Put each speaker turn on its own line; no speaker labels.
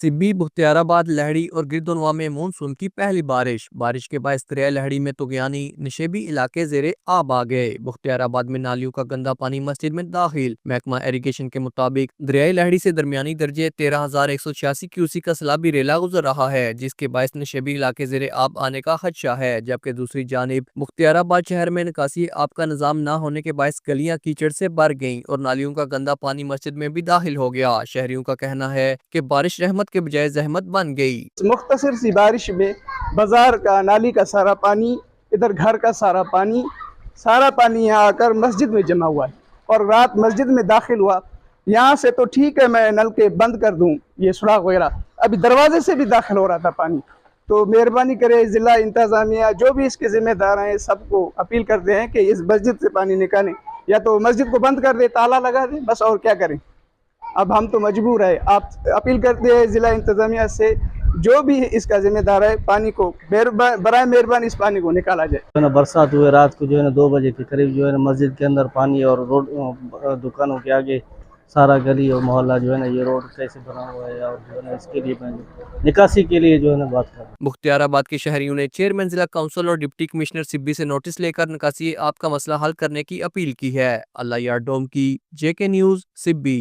सिब्बी, बख्तियाराबाद, लहड़ी और गिरदोनवा में मानसून की पहली बारिश के बायस दरिया लहड़ी में तुगयानी नशेबी इलाके जेरे आब आ गए। बख्तियाराबाद में नालियों का गंदा पानी मस्जिद में दाखिल। महकमा इरिगेशन के मुताबिक दरियाई लहड़ी से दरमियानी दर्जे 13,186 क्यूसी का सैलाबी रेला गुजर रहा है, जिसके बायस नशेबी इलाके जेरे आब आने का खदशा है। जबकि दूसरी जानिब बख्तियाराबाद शहर में निकासी आब का निजाम न होने के बायस गलियां कीचड़ से भर गईं और नालियों का गंदा पानी मस्जिद में भी दाखिल हो गया। शहरियों का कहना है कि बारिश रहमत के बजाय जहमत बन गई।
मुख्तसर सी बारिश में बाजार का, नाली का सारा पानी, इधर घर का सारा पानी यहाँ आकर मस्जिद में जमा हुआ है और रात मस्जिद में दाखिल हुआ। यहाँ से तो ठीक है मैं नल के बंद कर दूँ ये सुराख वगैरह, अभी दरवाजे से भी दाखिल हो रहा था पानी। तो मेहरबानी करे ज़िला इंतज़ामिया जो भी इसके ज़िम्मेदार हैं सबको अपील करते हैं कि इस मस्जिद से पानी निकालें, या तो मस्जिद को बंद कर दे, ताला लगा दे, बस और क्या करें। अब हम तो मजबूर है। आप अपील करते हैं ज़िला इंतज़ामिया से जो भी इसका जिम्मेदार है पानी को बराए मेहरबानी इस पानी को निकाला जाए।
जो है ना बरसात हुए रात को जो है ना 2 बजे के करीब जो है ना मस्जिद के अंदर पानी और रोड दुकानों के आगे सारा गली और मोहल्ला जो है ना ये रोड कैसे बना हुआ है और जो है ना इसके लिए मैं निकासी के लिए जो है ना बात कर रहा हूँ।
बख्तियाराबाद के शहरियों ने चेयरमैन जिला काउंसिल और डिप्टी कमिश्नर सिब्बी से नोटिस लेकर निकासी आपका मसला हल करने की अपील की है। अल्लाह यार डोम की, JK न्यूज़, सिब्बी।